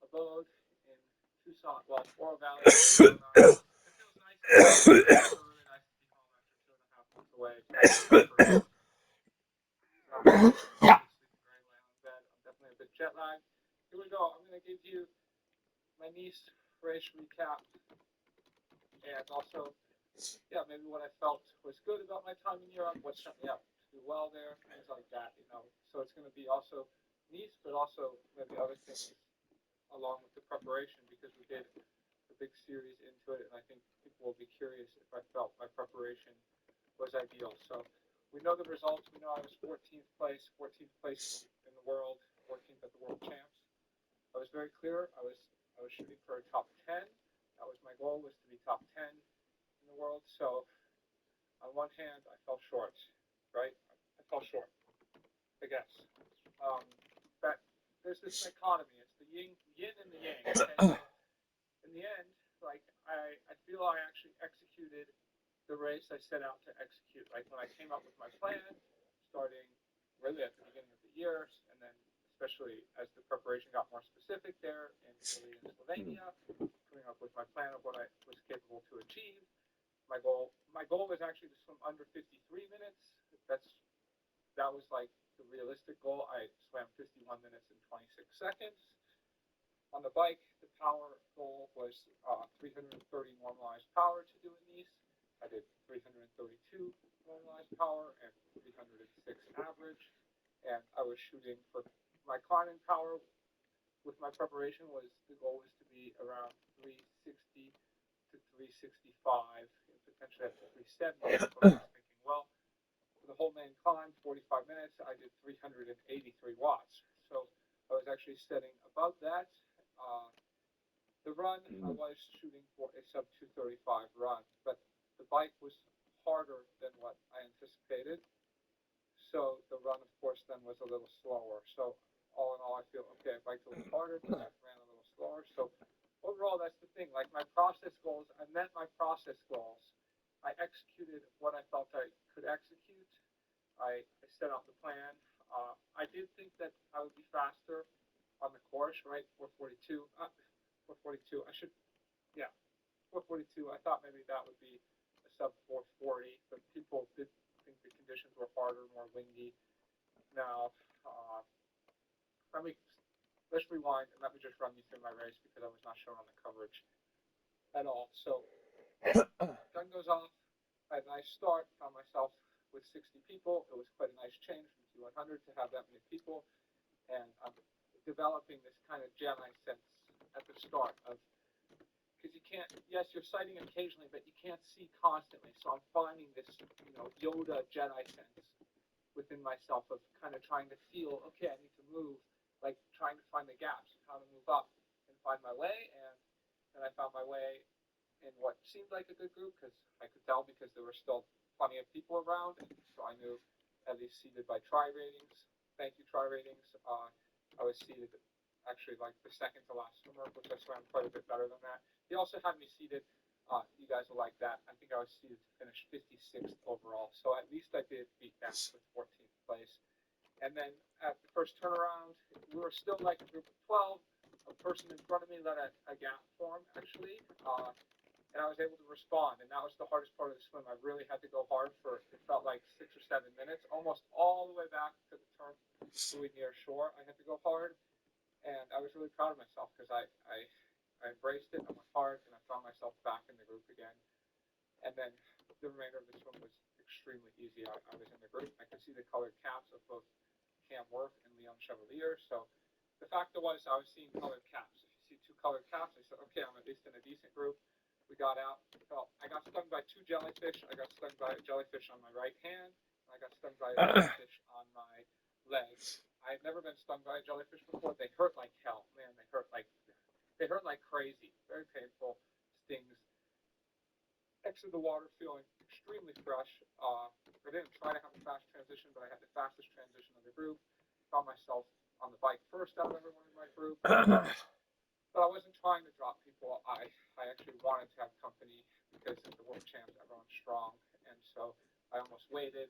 Abode in Tucson, well, Oro Valley, Arizona. It feels nice. It's really nice to be home after 2.5 months away. I'm sleeping very late on bed. I'm definitely a bit jet lagged. Here we go. I'm going to give you my Nice race recap and also, yeah, maybe what I felt was good about my time in Europe, what set me up to do well there, things like that, you know. So it's going to be also Nice, but also maybe other things along with the preparation because we did a big series into it, and I think people will be curious if I felt my preparation was ideal. So we know the results. We know I was 14th place in the world, 14th at the World Champs. I was very clear. I was shooting for a top 10. That was my goal, was to be top 10 in the world. So on one hand, I fell short, right? I fell short, I guess. But there's this dichotomy. It's the yin and the yang. Okay? So in the end, like I feel I actually executed the race I set out to execute. Like when I came up with my plan, starting really at the beginning of the year, and then especially as the preparation got more specific there in Italy and Slovenia, coming up with my plan of what I was capable to achieve. My goal was actually to swim under 53 minutes. That was like the realistic goal. I swam 51 minutes and 26 seconds. On the bike, the power goal was 330 normalized power to do in these. I did 332 normalized power and 306 average. And I was shooting for my climbing power with my preparation was the goal was to be around 360 to 365 and potentially up to 370. So I was thinking, well, for the whole main climb, 45 minutes, I did 383 watts. So I was actually setting above that. The run, I was shooting for a sub 235 run, but the bike was harder than what I anticipated. So the run, of course, then was a little slower. So all in all, I feel okay. I biked a little harder, but I ran a little slower. So overall, that's the thing. Like my process goals, I met my process goals. I executed what I felt I could execute. I set out the plan. I did think that I would be faster on the course, right? 442. 442. I should, yeah, 442. I thought maybe that would be a sub 440, but people did think the conditions were harder, more windy. Now, let me let's rewind and let me just run you through my race because I was not shown on the coverage at all. So, gun goes off. I had a nice start. Found myself with 60 people. It was quite a nice change from T100 to have that many people, and I'm developing this kind of Jedi sense at the start of because you can't. Yes, you're sighting occasionally, but you can't see constantly. So I'm finding this, Yoda Jedi sense within myself of kind of trying to feel. Okay, I need to move, like trying to find the gaps of how to move up and find my way. And then I found my way in what seemed like a good group because I could tell because there were still plenty of people around. So I knew at least seated by try ratings. Thank you, try ratings. I was seated actually like the second to last swimmer, which I swam quite a bit better than that. He also had me seated. You guys will like that. I think I was seated to finish 56th overall. So at least I did beat that with 14th place. And then at the first turnaround, we were still like a group of 12. A person in front of me let a gap form, actually. And I was able to respond. And that was the hardest part of the swim. I really had to go hard for, it felt like 6 or 7 minutes, almost all the way back to the turn buoy near shore. I had to go hard. And I was really proud of myself because I embraced it. I went hard, and I found myself back in the group again. And then the remainder of the swim was extremely easy. I was in the group. I could see the colored caps of both Cam Worth and Leon Chevalier. So the fact was I was seeing colored caps. If you see 2 colored caps, I said, okay, I'm at least in a decent group. We got out. I got stung by 2 jellyfish. I got stung by a jellyfish on my right hand. And I got stung by a jellyfish on my leg. I had never been stung by a jellyfish before. They hurt like hell. Man, they hurt like crazy. Very painful stings. Exit the water feeling extremely fresh. I didn't try to have a fast transition, but I had the fastest transition of the group. Found myself on the bike first out of everyone in my group. But I wasn't trying to drop people. I actually wanted to have company because at the World Champs, everyone's strong. And so I almost waited.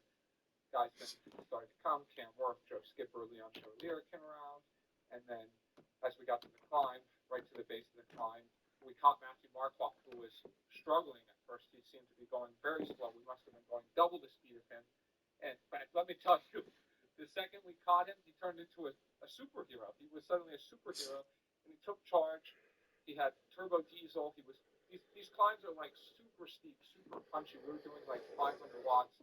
Guys then started to come. Cam Worth, Joe Skipper, Leon Chevalier came around. And then as we got to the climb, right to the base of the climb, we caught Matthew Marquardt, who was struggling at first. He seemed to be going very slow. We must have been going double the speed of him. But let me tell you, the second we caught him, he turned into a superhero. He was suddenly a superhero, and he took charge. He had turbo diesel. These climbs are like super steep, super punchy. We were doing like 500 watts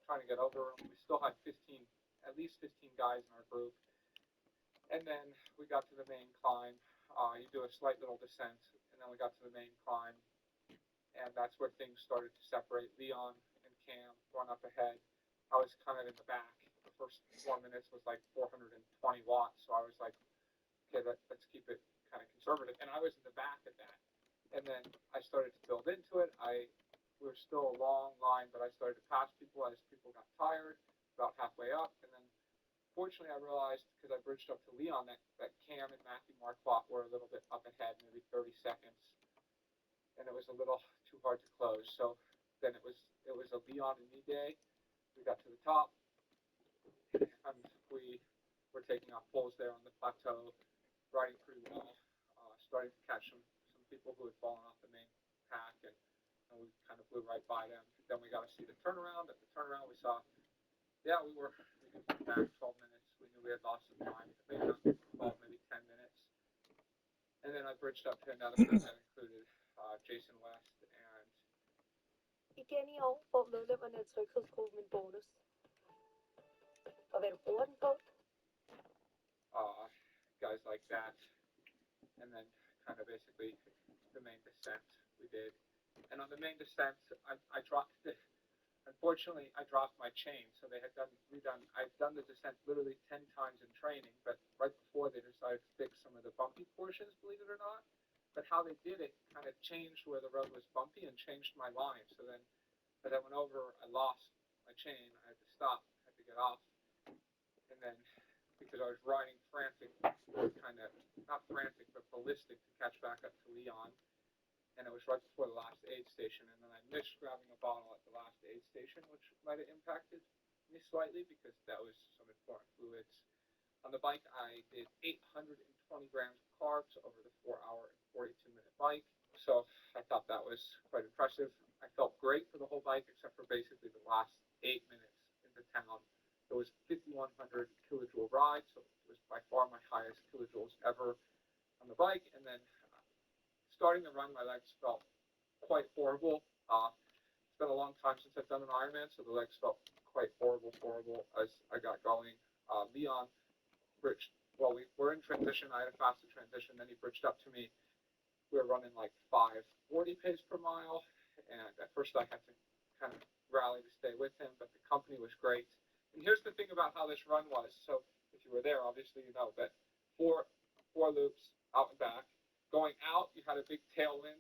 trying to get over him. We still had at least 15 guys in our group. And then we got to the main climb. You do a slight little descent, and then we got to the main climb, and that's where things started to separate. Leon and Cam run up ahead. I was kind of in the back. The first 4 minutes was like 420 watts, so I was like, okay, let's keep it kind of conservative. And I was in the back at that. And then I started to build into it. We were still a long line, but I started to pass people as people got tired, about halfway up, and then fortunately, I realized, because I bridged up to Leon, that Cam and Matthew Marquardt were a little bit up ahead, maybe 30 seconds, and it was a little too hard to close. So then it was a Leon and me day. We got to the top, and we were taking off poles there on the plateau, riding pretty well, starting to catch some people who had fallen off the main pack, and we kind of flew right by them. Then we got to see the turnaround. At the turnaround, we saw, we were back 12 minutes. We knew we had lost some time. Maybe not 12, maybe 10 minutes. And then I bridged up to another group that included Jason West and... Igen i år får medlemmerne af tryghedsgruppen en bonus. Og hvad du bruger den på? Guys like that. And then kind of basically the main descent we did. And on the main descent, I dropped it. Unfortunately, I dropped my chain, so they had I'd done the descent literally 10 times in training, but right before they decided to fix some of the bumpy portions, believe it or not. But how they did it kind of changed where the road was bumpy and changed my line. So then, as I went over, I lost my chain. I had to stop, I had to get off. And then, because I was riding frantic, kind of, not frantic, but ballistic to catch back up to Leon. And it was right before the last aid station, and then I missed grabbing a bottle at the last hydration, which might have impacted me slightly because that was some important fluids. On the bike, I did 820 grams of carbs over the 4-hour and 42-minute bike. So I thought that was quite impressive. I felt great for the whole bike, except for basically the last 8 minutes into town. It was 5,100 kilojoule ride, so it was by far my highest kilojoules ever on the bike. And then starting the run, my legs felt quite horrible. It's been a long time since I've done an Ironman, so the legs felt quite horrible as I got going. Leon bridged, well, we were in transition. I had a faster transition, then he bridged up to me. We were running like 5:40 pace per mile, and at first I had to kind of rally to stay with him, but the company was great. And here's the thing about how this run was. So if you were there, obviously you know that four loops out and back. Going out, you had a big tailwind,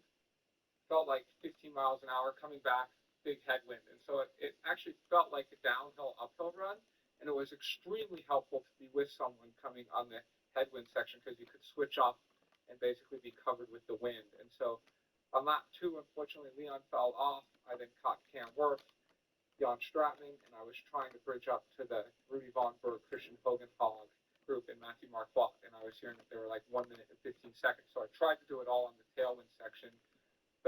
felt like 15 miles an hour. Coming back, big headwind, and so it actually felt like a downhill uphill run. And it was extremely helpful to be with someone coming on the headwind section because you could switch off and basically be covered with the wind. And so on lap 2, unfortunately, Leon fell off. I then caught Cam Worth, Jan Stratman, and I was trying to bridge up to the Rudy Von Berg, Christian Hogenhag group and Matthew Marquardt, and I was hearing that they were like 1 minute and 15 seconds. So I tried to do it all on the tailwind section,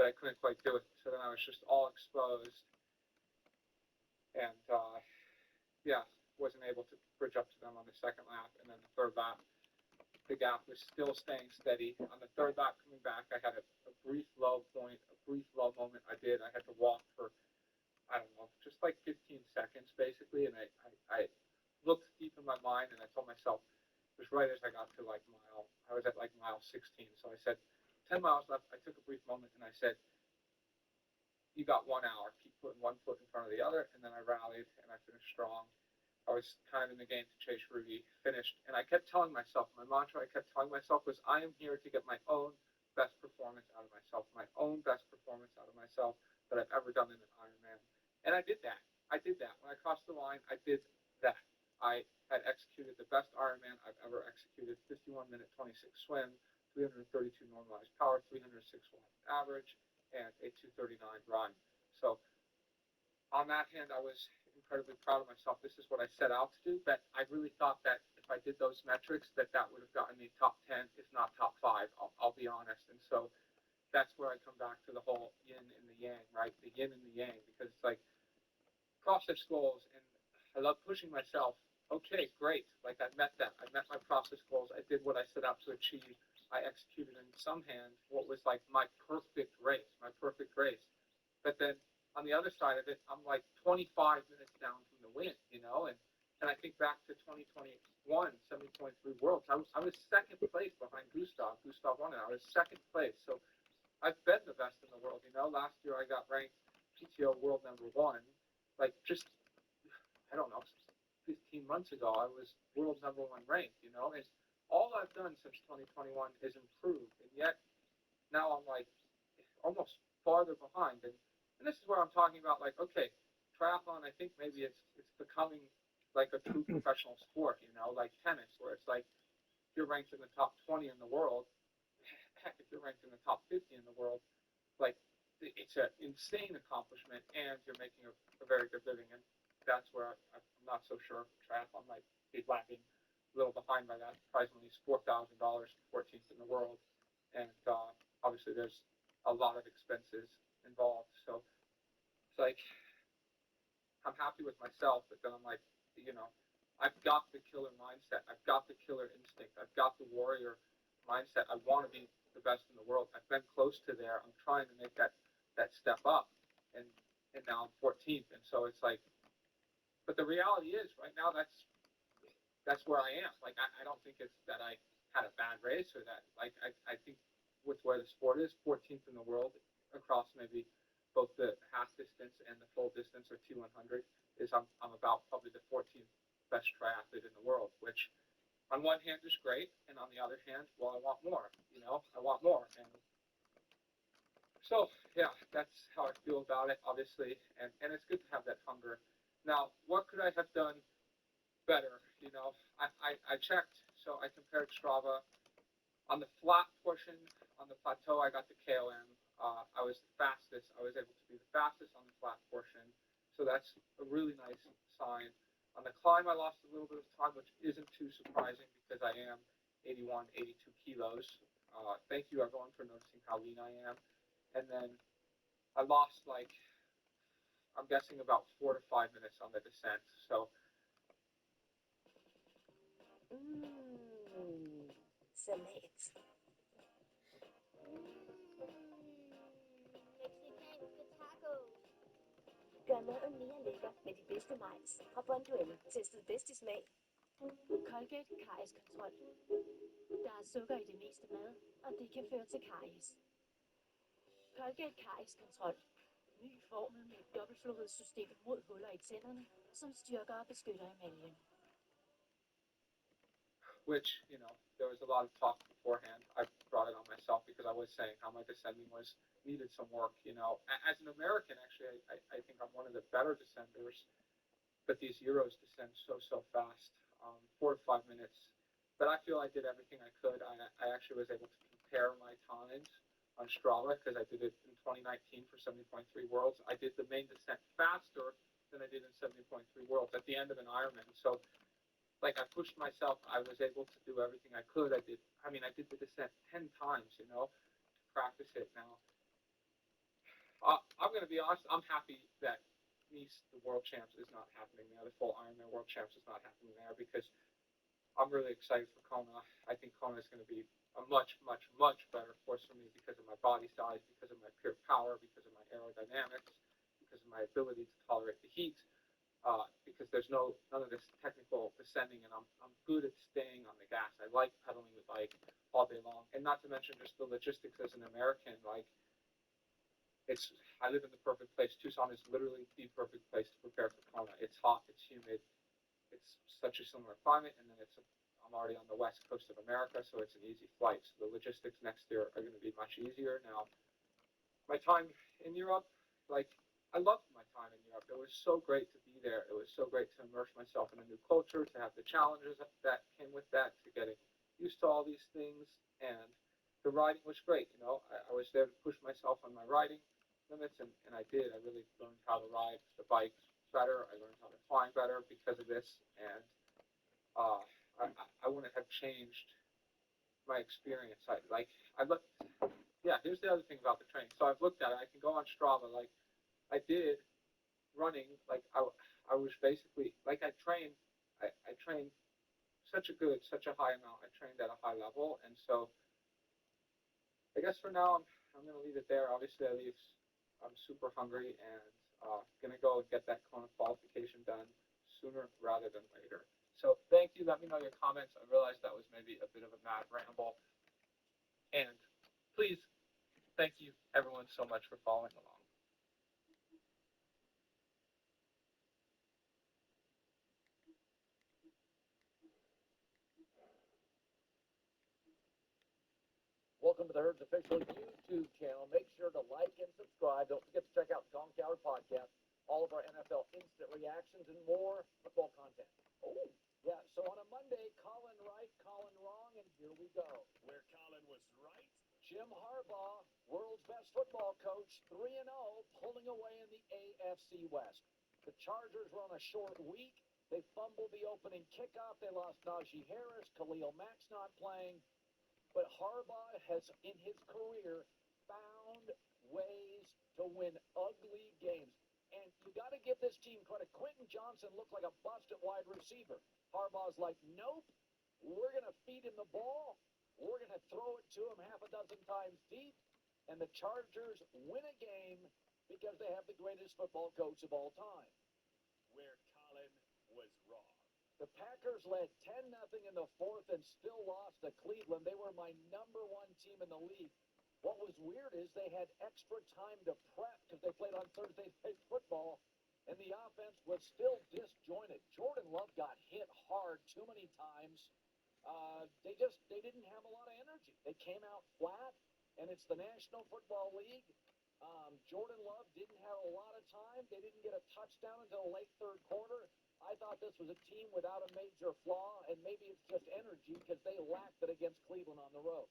but I couldn't quite do it. So then I was just all exposed, and wasn't able to bridge up to them on the second lap. And then the third lap, the gap was still staying steady. On the third lap coming back, I had a brief low point, a brief low moment. I had to walk for, I don't know, just like 15 seconds basically. And I looked deep in my mind and I told myself, it was right as I got to I was at like mile 16. So I said, 10 miles left. I took a brief moment and I said, you got 1 hour, keep putting one foot in front of the other. And then I rallied and I finished strong. I was kind of in the game to chase Rudy, finished. And I kept telling myself, my mantra I kept telling myself was, I am here to get my own best performance out of myself, my own best performance out of myself that I've ever done in an Ironman. And I did that. When I crossed the line, I did that. I had executed the best Ironman I've ever executed, 51 minute 26 swim, 332 normalized power, 306 watt average, and a 239 run. So on that hand, I was incredibly proud of myself. This is what I set out to do, but I really thought that if I did those metrics, that would have gotten me top 10, if not top 5, I'll be honest. And so that's where I come back to the whole yin and the yang, right? The yin and the yang, because it's like process goals, and I love pushing myself. Okay, great. Like I met that. I met my process goals. I did what I set out to achieve. I executed in some hand what was like my perfect race. But then on the other side of it, I'm like 25 minutes down from the win, and I think back to 2021, 70.3 Worlds. I was second place behind Gustav. Gustav won it. I was second place. So I've been the best in the world. Last year I got ranked PTO world number 1. Like just, I don't know, 15 months ago, I was world number 1 ranked, and all I've done since 2021 is improved. And yet now I'm like almost farther behind. And this is where I'm talking about, like, okay, triathlon, I think maybe it's becoming like a true professional sport, like tennis, where it's like if you're ranked in the top 20 in the world, heck, if you're ranked in the top 50 in the world, like it's an insane accomplishment, and you're making a very good living. And that's where I'm not so sure triathlon might be lagging a little behind by that. Prize money is $4,000, 14th in the world, and obviously there's a lot of expenses involved. So it's like I'm happy with myself, but then I'm like, I've got the killer mindset. I've got the killer instinct. I've got the warrior mindset. I want to be the best in the world. I've been close to there. I'm trying to make that step up, and now I'm 14th. And so it's like, but the reality is right now that's where I am. Like I don't think it's that I had a bad race or that. Like I think with where the sport is, 14th in the world across maybe both the half distance and the full distance or T100 is I'm about probably the 14th best triathlete in the world, which on one hand is great, and on the other hand, well, I want more. I want more, and so yeah, that's how I feel about it, obviously, and it's good to have that hunger. Now, what could I have done better? I checked, so I compared Strava. On the flat portion, on the plateau, I got the KOM. I was the fastest. I was able to be the fastest on the flat portion. So that's a really nice sign. On the climb, I lost a little bit of time, which isn't too surprising because I am 81, 82 kilos. Thank you, everyone, for noticing how lean I am. And then I lost, like, I'm guessing about 4 to 5 minutes on the descent. So Salat. Mexicanske tacos. Gør maden mere lækker med de bedste majs fra Bonduelle. Testet bedst i smag. Colgate Karies-kontrol. Der er sukker i det meste mad, og det kan føre til karies. Colgate Karies-kontrol. Ny formel med et dobbeltflodhedssystem mod huller i tænderne, som styrker og beskytter emaljen. which, there was a lot of talk beforehand. I brought it on myself because I was saying how my descending needed some work. As an American, actually, I think I'm one of the better descenders, but these Euros descend so fast, 4 to 5 minutes. But I feel I did everything I could. I actually was able to compare my times on Strava because I did it in 2019 for 70.3 Worlds. I did the main descent faster than I did in 70.3 Worlds at the end of an Ironman. So, I pushed myself. I was able to do everything I could. I did the descent 10 times, to practice it now. I'm going to be honest. I'm happy that Nice, the World Champs, is not happening there. The full Ironman World Champs is not happening there because I'm really excited for Kona. I think Kona is going to be a much, much, much better course for me because of my body size, because of my pure power, because of my aerodynamics, because of my ability to tolerate the heat. Because there's none of this technical descending, and I'm good at staying on the gas. I like pedaling the bike all day long, and not to mention just the logistics as an American. I live in the perfect place. Tucson is literally the perfect place to prepare for Kona. It's hot, it's humid, it's such a similar climate, and then I'm already on the west coast of America, so it's an easy flight. So the logistics next year are going to be much easier. Now, my time in Europe, I loved my time in Europe. It was so great to be there. It was so great to immerse myself in a new culture, to have the challenges that came with that, to getting used to all these things, and the riding was great. I was there to push myself on my riding limits, and I did. I really learned how to ride the bike better. I learned how to climb better because of this, and I wouldn't have changed my experience. Here's the other thing about the training. So I've looked at it. I can go on Strava. I did running. I was basically I trained. I trained such a high amount. I trained at a high level, and so I guess for now I'm going to leave it there. Obviously, I'm super hungry and going to go and get that Kona qualification done sooner rather than later. So thank you. Let me know your comments. I realized that was maybe a bit of a mad ramble, and please, thank you everyone so much for following along. Welcome to the Herd's official YouTube channel. Make sure to like and subscribe. Don't forget to check out the Tom Coward podcast, all of our NFL instant reactions, and more football content. Oh, yeah. So on a Monday, Colin right, Colin wrong, and here we go. Where Colin was right. Jim Harbaugh, world's best football coach, 3-0, pulling away in the AFC West. The Chargers were on a short week. They fumbled the opening kickoff. They lost Najee Harris, Khalil Mack's not playing. But Harbaugh has, in his career, found ways to win ugly games. And you got to give this team credit. Quentin Johnson looked like a bust at wide receiver. Harbaugh's like, nope, we're going to feed him the ball. We're going to throw it to him half a dozen times deep. And the Chargers win a game because they have the greatest football coach of all time. Where Colin was wrong. The Packers led 10-0 in the fourth and still lost to Cleveland. They were my number one team in the league. What was weird is they had extra time to prep because they played on Thursday Night Football, and the offense was still disjointed. Jordan Love got hit hard too many times. They didn't have a lot of energy. They came out flat, and it's the National Football League. Jordan Love didn't have a lot of time. They didn't get a touchdown until the late third quarter. I thought this was a team without a major flaw, and maybe it's just energy because they lacked it against Cleveland on the road.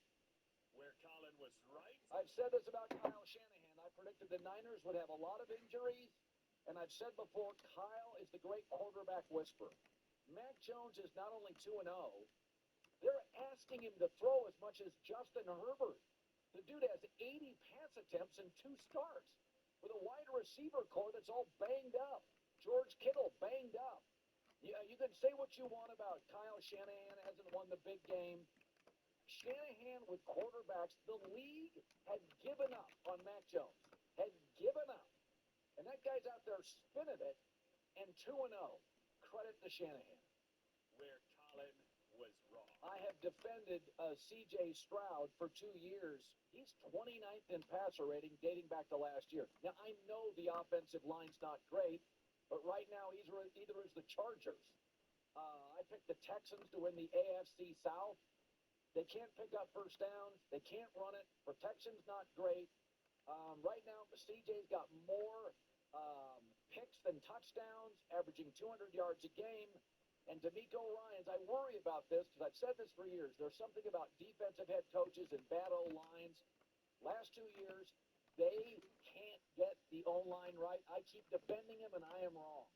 Where Colin was right. I've said this about Kyle Shanahan. I predicted the Niners would have a lot of injuries, And I've said before, Kyle is the great quarterback whisperer. Mac Jones is not only 2-0, they're asking him to throw as much as Justin Herbert. The dude has 80 pass attempts in 2 starts with a wide receiver core that's all banged up. George Kittle banged up. Yeah, you can say what you want about Kyle Shanahan hasn't won the big game. Shanahan with quarterbacks, the league had given up on Mac Jones. Had given up. And that guy's out there spinning it and 2-0. Credit to Shanahan. Where Colin was wrong. I have defended C.J. Stroud for 2 years. He's 29th in passer rating dating back to last year. Now, I know the offensive line's not great, but right now either is the Chargers. I picked the Texans to win the AFC South. They can't pick up first downs. They can't run it. Protection's not great. Right now, CJ's got more picks than touchdowns, averaging 200 yards a game. And DeMeco Ryans, I worry about this because I've said this for years. There's something about defensive head coaches and bad O-lines. Last 2 years, they can't get the O-line right. I keep defending him, and I am wrong.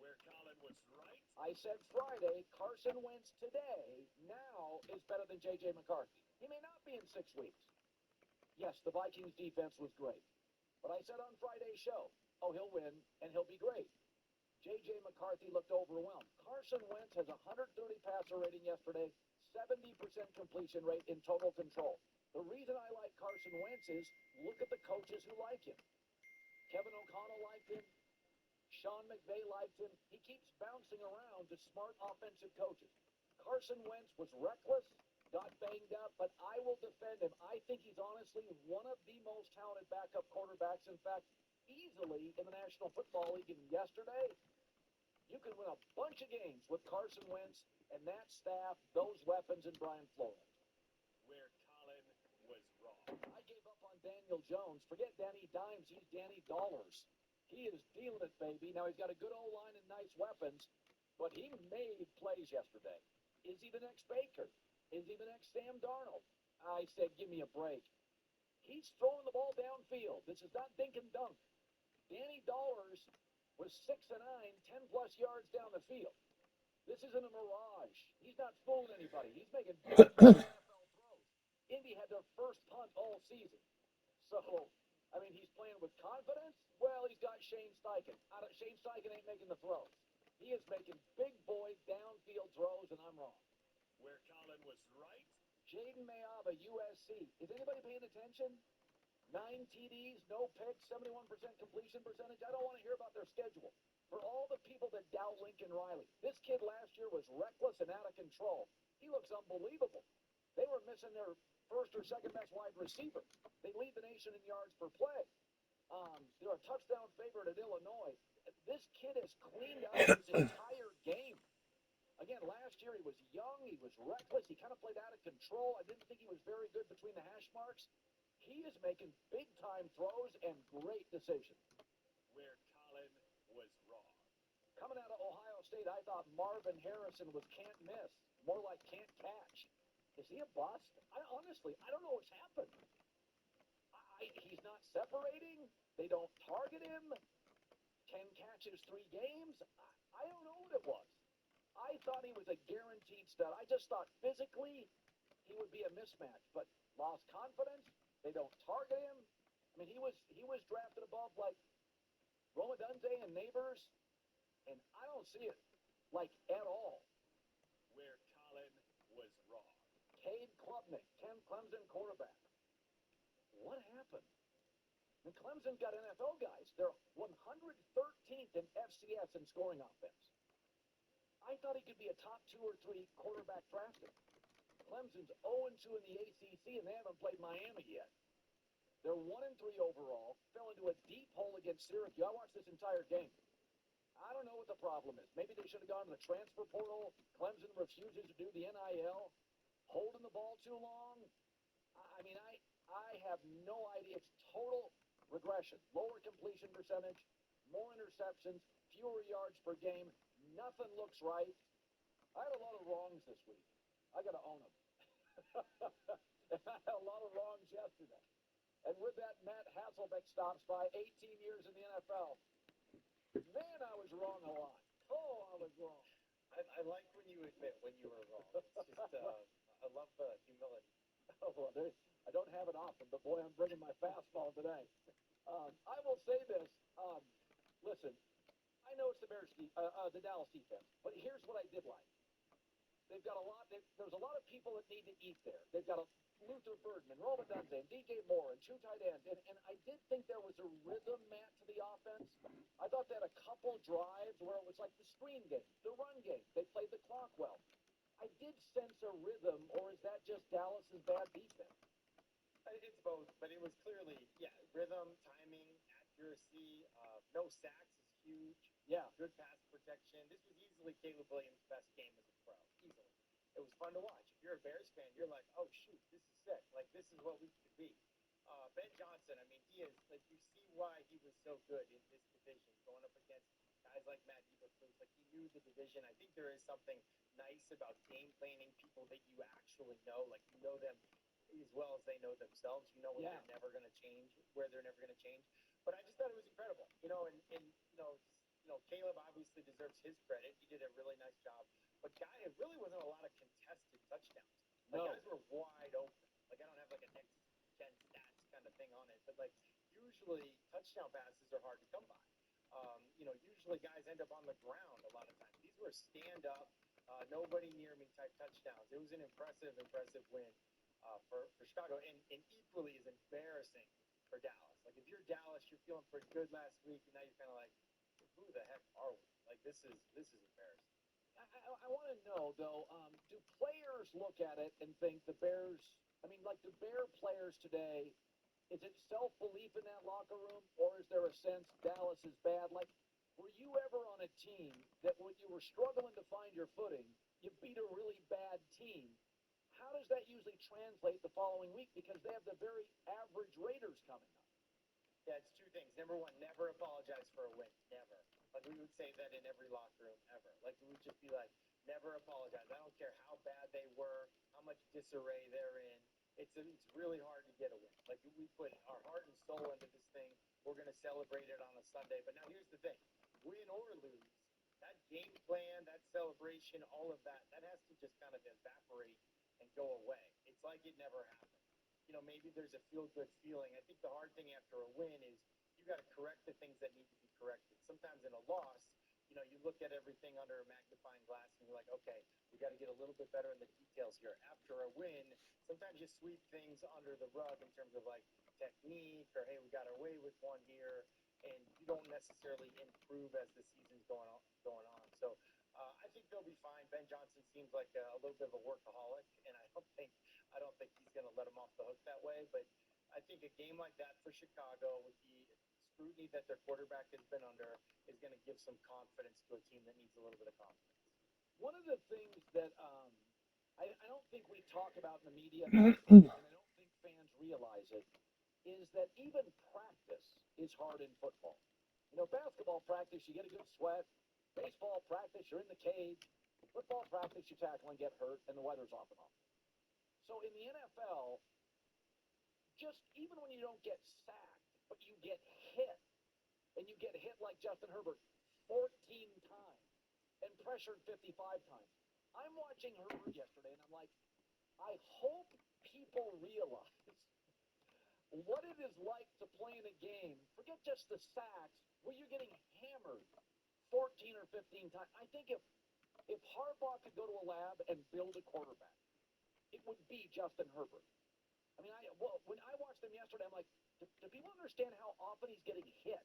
Where Colin was right. I said Friday, Carson Wentz today now is better than J.J. McCarthy. He may not be in 6 weeks. Yes, the Vikings defense was great. But I said on Friday's show, he'll win and he'll be great. J.J. McCarthy looked overwhelmed. Carson Wentz has a 130 passer rating yesterday, 70% completion rate in total control. The reason I like Carson Wentz is look at the coaches who like him. Kevin O'Connell liked him. Sean McVay liked him. He keeps bouncing around to smart offensive coaches. Carson Wentz was reckless, got banged up, but I will defend him. I think he's honestly one of the most talented backup quarterbacks. In fact, easily in the National Football League. And yesterday, you can win a bunch of games with Carson Wentz and that staff, those weapons, and Brian Flores. Where Colin was wrong. I gave up on Daniel Jones. Forget Danny Dimes. He's Danny Dollars. He is feeling it, baby. Now, he's got a good O-line and nice weapons, but he made plays yesterday. Is he the next Baker? Is he the next Sam Darnold? I said, give me a break. He's throwing the ball downfield. This is not dink and dunk. Danny Dollars was 6-9, 10-plus yards down the field. This isn't a mirage. He's not fooling anybody. He's making big NFL throws. Indy had their first punt all season. So, I mean, he's playing with confidence. Well, he's got Shane Steichen. Shane Steichen ain't making the throws. He is making big boy downfield throws, and I'm wrong. Where Colin was right. Jaden Mayava, USC. Is anybody paying attention? 9 TDs, no picks, 71% completion percentage. I don't want to hear about their schedule. For all the people that doubt Lincoln Riley, this kid last year was reckless and out of control. He looks unbelievable. They were missing their first or second best wide receiver. They lead the nation in yards per play. They're a touchdown favorite at Illinois. This kid has cleaned up his entire game. Again, last year he was young, he was reckless, he kind of played out of control. I didn't think he was very good between the hash marks. He is making big-time throws and great decisions. Where Colin was wrong. Coming out of Ohio State, I thought Marvin Harrison was can't miss, more like can't catch. Is he a bust? Honestly, I don't know what's happened. He's not separating. They don't target him. 10 catches, 3 games. I don't know what it was. I thought he was a guaranteed stud. I just thought physically he would be a mismatch, but lost confidence. They don't target him. I mean, he was drafted above like Roma Dunze and Neighbors, and I don't see it like at all. Where Colin was wrong. Cade Klubnik, Clemson quarterback. What happened? And Clemson's got NFL guys. They're 113th in FCS in scoring offense. I thought he could be a top 2 or 3 quarterback drafted. Clemson's 0-2 in the ACC, and they haven't played Miami yet. They're 1-3 overall, fell into a deep hole against Syracuse. I watched this entire game. I don't know what the problem is. Maybe they should have gone to the transfer portal. Clemson refuses to do the NIL, holding the ball too long. I mean, I have no idea. It's total regression. Lower completion percentage, more interceptions, fewer yards per game. Nothing looks right. I had a lot of wrongs this week. I got to own them. I had a lot of wrongs yesterday. And with that, Matt Hasselbeck stops by, 18 years in the NFL. Man, I was wrong a lot. Oh, I was wrong. I like when you admit when you were wrong. It's just, I love the humility. Oh, well, I don't have it often, but boy, I'm bringing my fastball today. I will say this. Listen, I know it's the Dallas defense, but here's what I did like. They've got a lot. There's a lot of people that need to eat there. They've got Luther Birdman, Roma Dunze, and DJ Moore, and two tight ends. And I did think there was a rhythm, Matt, to the offense. I thought they had a couple drives where it was like the screen game, the run game. They played the clock well. I did sense a rhythm, or is that just Dallas's bad defense? It's both, but it was clearly, yeah, rhythm, timing, accuracy. No sacks is huge. Yeah. Good pass protection. This was easily Caleb Williams' best game as a pro. Easily. It was fun to watch. If you're a Bears fan, you're like, oh, shoot, this is sick. Like, this is what we could be. Ben Johnson, I mean, he is, like, you see why he was so good in this division, going up against guys like Matt Eberflus. Like, he knew the division. I think there is something nice about game planning people that you actually know. Like, you know them as well as they know themselves. You know when Yeah. they're never going to change, where they're never going to change. But I just thought it was incredible. Caleb obviously deserves his credit. He did a really nice job. But Guy, it really wasn't a lot of contested touchdowns. Like, No. guys were wide open. Like, I don't have like a next gen stats kind of thing on it, but like usually touchdown passes are hard to come by. Usually guys end up on the ground a lot of times. These were stand up, nobody near me type touchdowns. It was an impressive win for Chicago, and equally as embarrassing for Dallas. Like, if you're Dallas, you're feeling pretty good last week, and now you're kind of like, who the heck are we? Like, this is embarrassing. I want to know, though, do players look at it and think the Bears, do Bear players today, is it self-belief in that locker room, or is there a sense Dallas is bad? Like, were you ever on a team that when you were struggling to find your footing, you beat a really bad team? How does that usually translate the following week? Because they have the very average Raiders coming up. Yeah, it's two things. Number one, never apologize for a win. Never. Like, we would say that in every locker room ever. Like, we would just be like, never apologize. I don't care how bad they were, how much disarray they're in. It's really hard to get a win. Like, we put our heart and soul into this thing. We're going to celebrate it on a Sunday. But now here's the thing. Win or lose, that game plan, that celebration, all of that has to just kind of evaporate and go away. It's like it never happened. Maybe there's a feel-good feeling. I think the hard thing after a win is you got to correct the things that need to be corrected. Sometimes in a loss, you look at everything under a magnifying glass and you're like, okay, we got to get a little bit better in the details here. After a win, sometimes you sweep things under the rug in terms of like technique or, hey, we got away with one here, and you don't necessarily improve as the season's going on. So I think they'll be fine. Ben Johnson seems like a little bit of a workaholic, and I don't think he's going to let him off the hook that way. But I think a game like that for Chicago, with the scrutiny that their quarterback has been under, is going to give some confidence to a team that needs a little bit of confidence. One of the things that I don't think we talk about in the media, and I don't think fans realize it, is that even practice is hard in football. Basketball practice, you get a good sweat. Baseball practice, you're in the cage. Football practice, you tackle and get hurt, and the weather's off and on. So in the NFL, just even when you don't get sacked, but you get hit, and you get hit like Justin Herbert 14 times and pressured 55 times. I'm watching Herbert yesterday, and I'm like, I hope people realize what it is like to play in a game. Forget just the sacks, where you're getting hammered 14 or 15 times. I think if Harbaugh could go to a lab and build a quarterback, it would be Justin Herbert. I mean, when I watched him yesterday, I'm like, do people understand how often he's getting hit?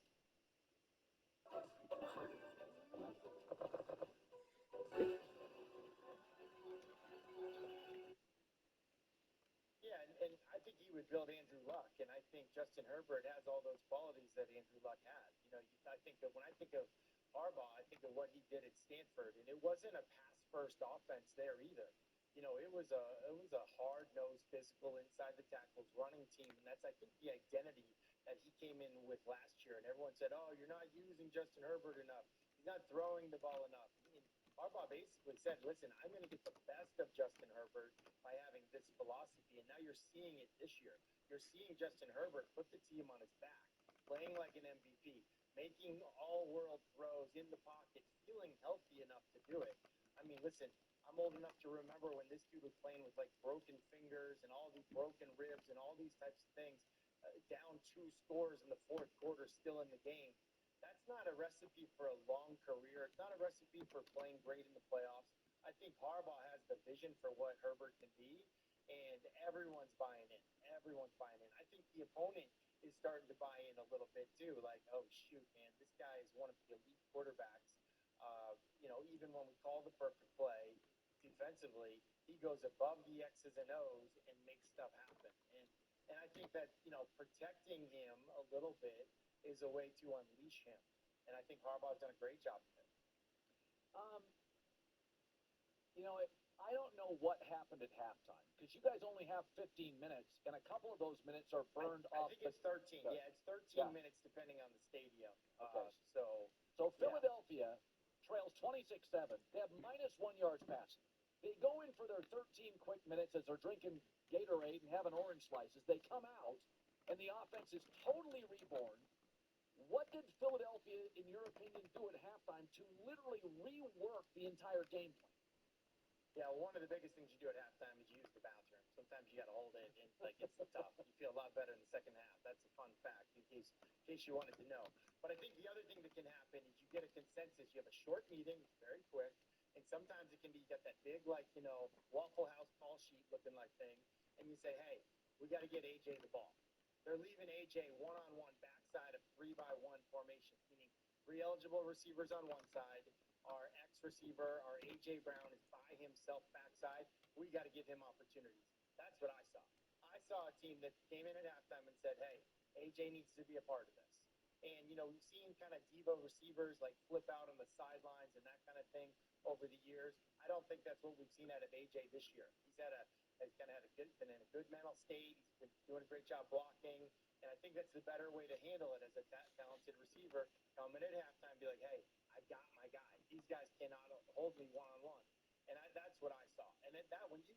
Yeah, and I think he would build Andrew Luck, and I think Justin Herbert has all those qualities that Andrew Luck has. I think that when I think of Harbaugh, I think of what he did at Stanford, and it wasn't a pass-first offense there either. It was a hard-nosed, physical, inside the tackles running team, and that's, I think, the identity that he came in with last year. And everyone said, "Oh, you're not using Justin Herbert enough. He's not throwing the ball enough." I mean, Harbaugh basically said, "Listen, I'm going to get the best of Justin Herbert by having this philosophy," and now you're seeing it this year. You're seeing Justin Herbert put the team on his back, playing like an MVP, making all-world throws in the pocket, feeling healthy enough to do it. I mean, listen, I'm old enough to remember when this dude was playing with like broken fingers and all these broken ribs and all these types of things, down 2 scores in the fourth quarter, still in the game. That's not a recipe for a long career. It's not a recipe for playing great in the playoffs. I think Harbaugh has the vision for what Herbert can be, and everyone's buying in. Everyone's buying in. I think the opponent is starting to buy in a little bit too. Like, oh shoot, man, this guy is one of the elite quarterbacks. Even when we call the perfect play defensively, he goes above the X's and O's and makes stuff happen. And I think that protecting him a little bit is a way to unleash him. And I think Harbaugh's done a great job of it. Um, I don't know what happened at halftime because you guys only have 15 minutes, and a couple of those minutes are burned I off. think it's 13. the- Yeah, it's 13 Yeah. minutes depending on the stadium. Okay. So So Philadelphia trails 26-7. They have -1 yards passing. They go in for their 13 quick minutes as they're drinking Gatorade and having orange slices. They come out, and the offense is totally reborn. What did Philadelphia, in your opinion, do at halftime to literally rework the entire game plan? yeah, one of the biggest things you do at halftime is you use the bathroom. Sometimes you got to hold it, and it's tough. You feel a lot better in the second half. That's a fun fact in case you wanted to know. But I think the other thing that can happen is you get a consensus. You have a short meeting, it's very quick, and sometimes it can be you got that big Waffle House call sheet looking like thing, and you say, hey, we got to get AJ the ball. They're leaving AJ one-on-one backside of 3-by-1 formation, meaning 3 eligible receivers on one side. Our X receiver, our AJ Brown, is by himself backside. We got to give him opportunities. That's what I saw. I saw a team that came in at halftime and said, hey, AJ needs to be a part of this. And, we've seen kind of Devo receivers like flip out on the sidelines and that kind of thing over the years. I don't think that's what we've seen out of AJ this year. He's been in a good mental state. He's been doing a great job blocking. And I think that's the better way to handle it as a talented receiver. Coming at halftime, be like, hey, I got my guy. These guys cannot hold me one-on-one. And that's what I saw. And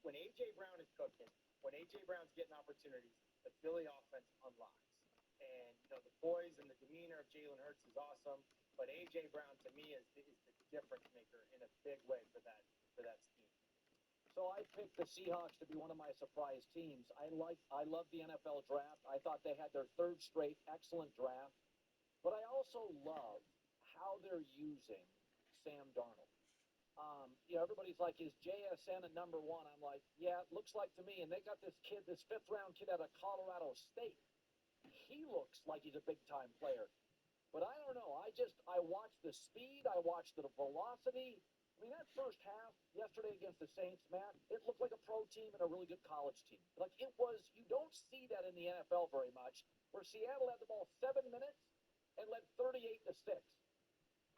when A.J. Brown is cooking, when A.J. Brown's getting opportunities, the Philly offense unlocks. And, the poise and the demeanor of Jalen Hurts is awesome. But A.J. Brown, to me, is the difference maker in a big way for that scheme. So I picked the Seahawks to be one of my surprise teams. I love the NFL draft. I thought they had their third straight excellent draft. But I also love how they're using Sam Darnold. Everybody's like, is JSN a number 1? I'm like, yeah, it looks like to me. And they got this 5th-round kid out of Colorado State. He looks like he's a big-time player. But I don't know. I watched the speed. I watched the velocity. I mean, that first half yesterday against the Saints, Matt, it looked like a pro team and a really good college team. Like it was, you don't see that in the NFL very much, where Seattle had the ball 7 minutes and led 38-6.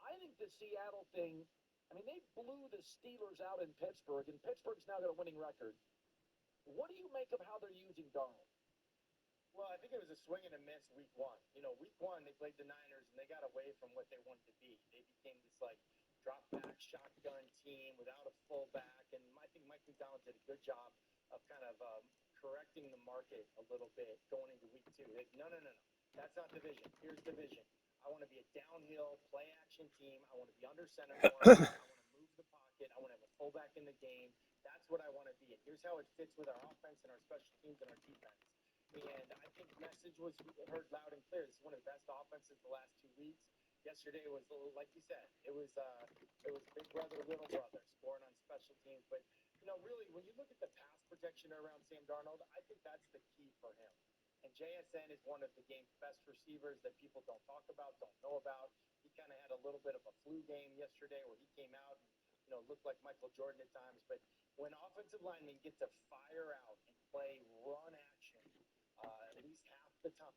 I think the Seattle thing, they blew the Steelers out in Pittsburgh, and Pittsburgh's now got a winning record. What do you make of how they're using Darnold? Well, I think it was a swing and a miss week 1. Week 1, they played the Niners, and they got away from what they wanted to be. They became this, drop-back shotgun team without a fullback, and I think Mike McDonald did a good job of kind of correcting the market a little bit going into week 2. No. That's not the vision. Here's the vision. I want to be a downhill play-action team. I want to be under center more. I want to move the pocket. I want to have a fullback in the game. That's what I want to be. And here's how it fits with our offense and our special teams and our defense. And I think the message was heard loud and clear. This is one of the best offenses the last 2 weeks. Yesterday was, like you said, it was big brother, little brother, scoring on special teams. But, really, when you look at the pass protection around Sam Darnold, I think that's the key for him. And JSN is one of the game's best receivers that people don't talk about, don't know about. He kind of had a little bit of a flu game yesterday where he came out and, looked like Michael Jordan at times. But when offensive linemen get to fire out and play run action at least half the time,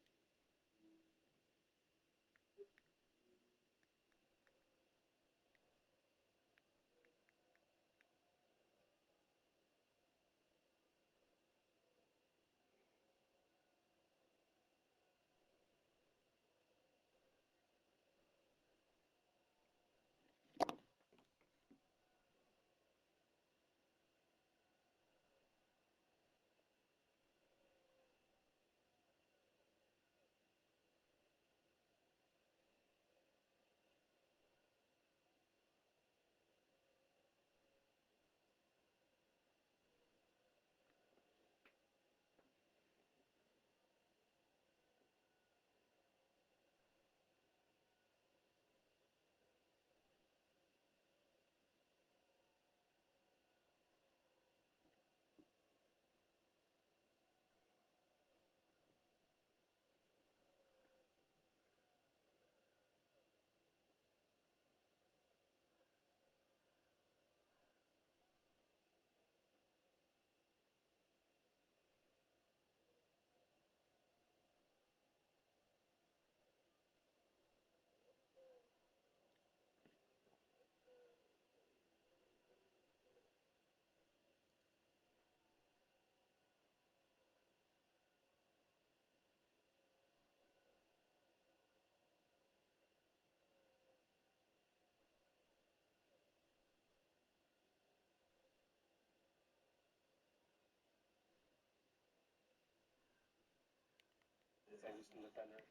famous defender.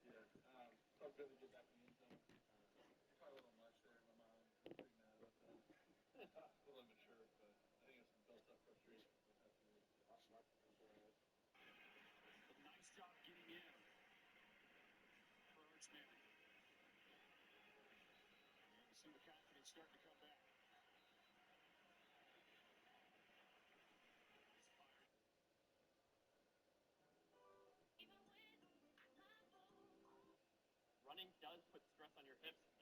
Yeah. Felt good to get back in the end zone. Probably a little much there in my mind. I'm pretty mad about that. A little immature, but I think it's some built up frustration from the past few weeks. But nice job getting in for Arch Manning. And you see the confidence starting to come back. Running does put stress on your hips.